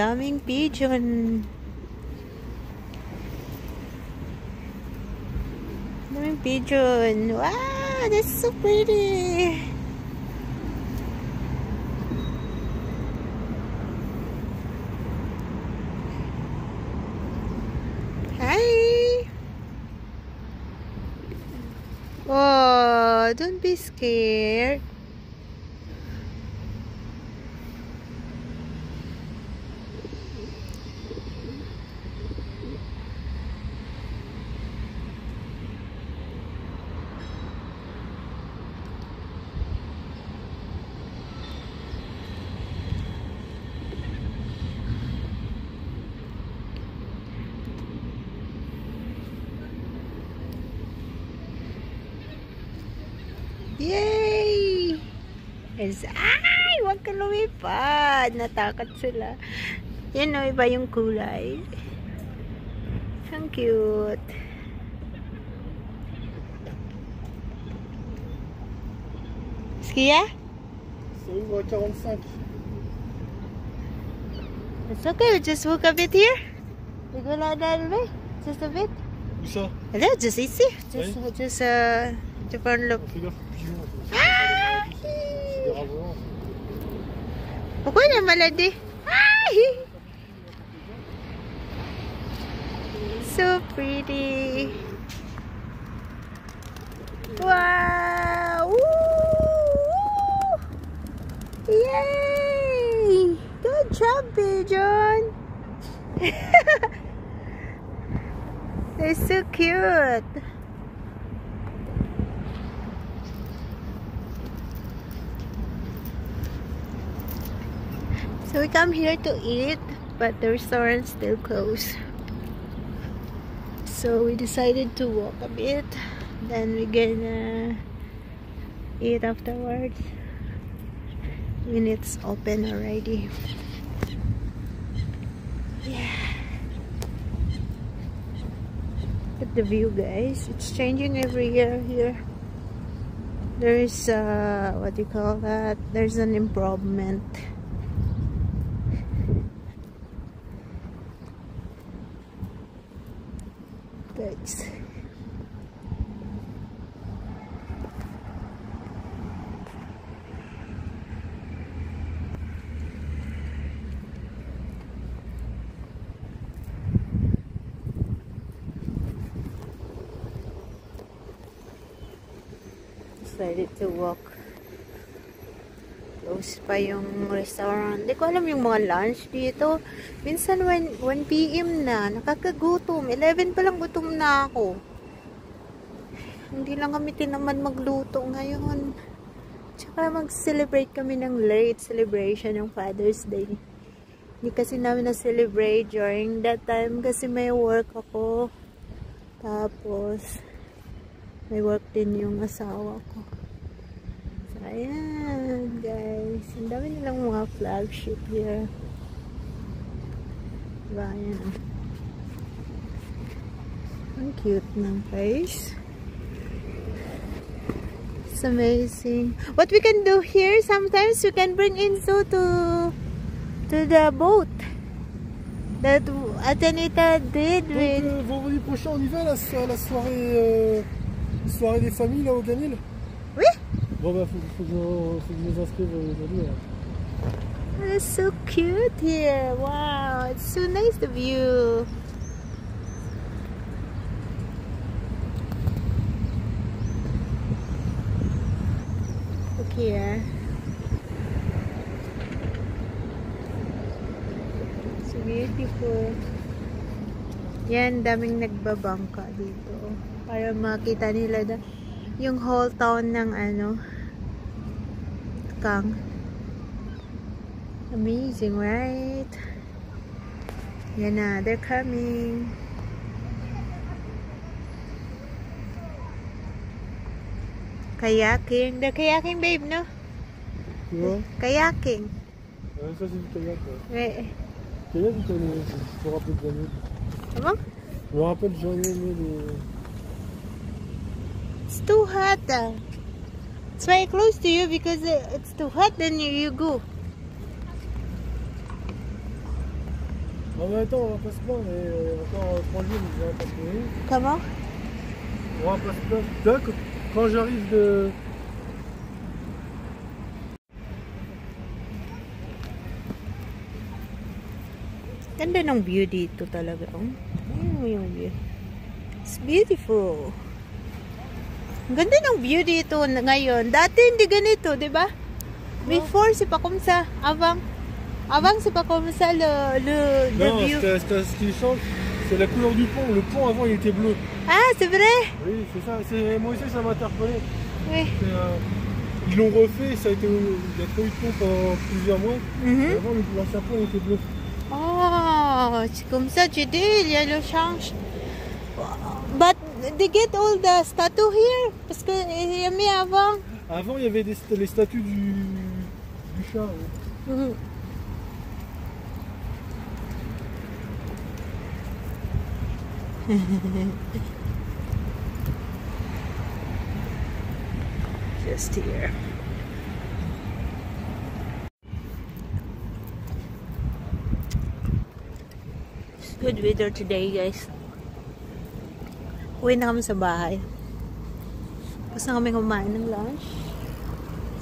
daming pigeon. Daming pigeon. Wow, that's so pretty. Hi. Oh, don't be scared. Yay! Ay! Huwag ka lumipad! Natakot sila. Yan o, iba yung kulay. Ang cute. Skia? C'est où 45? It's okay, just walk a bit here. We go like that way. Just a bit. Où ça? Allez, just ici. Just to go and look. Fais gaffe, pigeon. Ah! C'est des rats volants. Pourquoi il y a maladie? Ah! So pretty. Wow! Woo! Yay! Good job, pigeon. They're so cute. So we come here to eat, but the restaurant's still closed. So we decided to walk a bit, then we're gonna eat afterwards when it's open already. Yeah. Look at the view, guys. It's changing every year here. There is what do you call that? There's an improvement. Guys. Decided to walk. Close pa yung restaurant. Hindi ko alam yung mga lunch dito. Minsan 1 PM na. Nakakagutom. 11 pa lang gutom na ako. Hindi lang kami tinaman magluto ngayon. Tsaka mag-celebrate kami ng late celebration ng Father's Day. Hindi kasi namin na-celebrate during that time kasi may work ako. Tapos may work din yung asawa ko. So, ayan, guys. Ang dami nilang mga flagship here. Diba, ayan. Ang cute ng place. It's amazing. What we can do here, sometimes we can bring Enzo to the boat that Atenita did with... Vendredi prochain, on y va, la soirée... Soirée des familles là au Ganil. Oui. Bon bah faut que je me inscrive aujourd'hui. It's so cute here. Wow, it's so nice the view. Look here. So beautiful. Yan, daming nagbabangka dito. Para makita nila yung whole town ng Kang. Amazing, right? Yan na, they're coming. Kayaking. They're kayaking, babe, no? Yeah. Kayaking. Ça c'est du kayak. Ouais. Kayak, je me rappelle jamais. Comment? Je me rappelle jamais les... It's too hot. It's very close to you because it's too hot. Then you go. Ah mais attends, on va pas se plaindre, encore 3 jours, on va pas se plaindre. Comment? On va pas se plaindre. Là, quand j'arrive de... Ganda ng view dito talaga. Oh. Ayun mo yung view. It's beautiful. Ang ganda ng view dito ngayon. Dati hindi ganito, di ba? Before, c'est pas comme ça. Avant, c'est pas comme ça le Non, view. ce qui change, c'est la couleur du pont. Le pont avant, il était bleu. Ah, c'est vrai? Oui, c'est ça. Moi aussi, ça m'a interpellé. Oui. Ils l'ont refait, ça a été, il y a pas eu de pont pendant plusieurs mois. Mhm. Avant, l'ancien pont il était bleu. Oh, c'est comme ça, tu dis, il y a le change. But they get all the statues here? Parce que il y a mis avant. Avant, il y avait les statues du chat. Oui. Mhm. Just here. It's good weather today, guys. Uwi na kami sa bahay. Tapos na kami kumain ng lunch.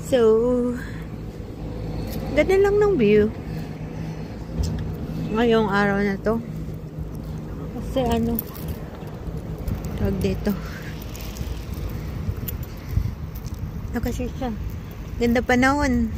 So, ganda lang ng view. Ngayong araw na to. Kasi ano, tawag dito. Ano kasi siya? Ganda panahon.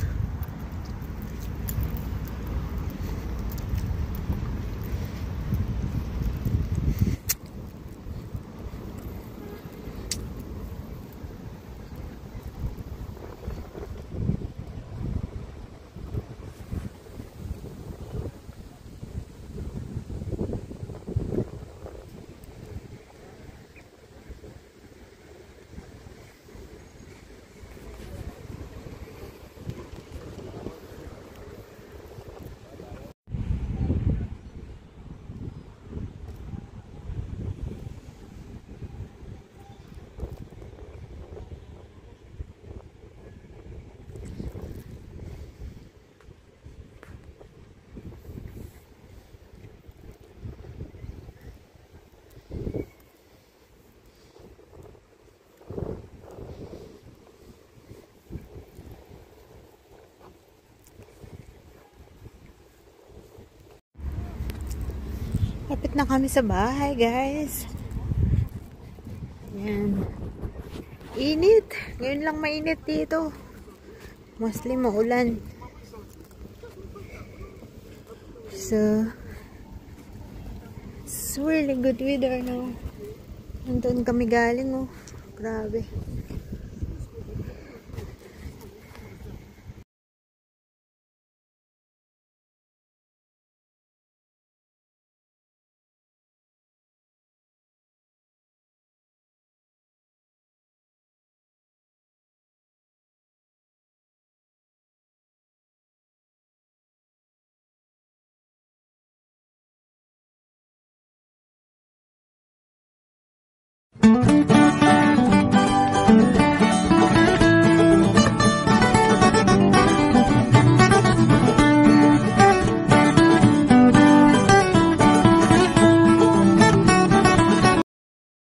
Lapit na kami sa bahay, guys. Yan. Init. Ngayon lang mainit dito. Mostly maulan. So, it's really good weather now. Nandun kami galing, oh. Grabe.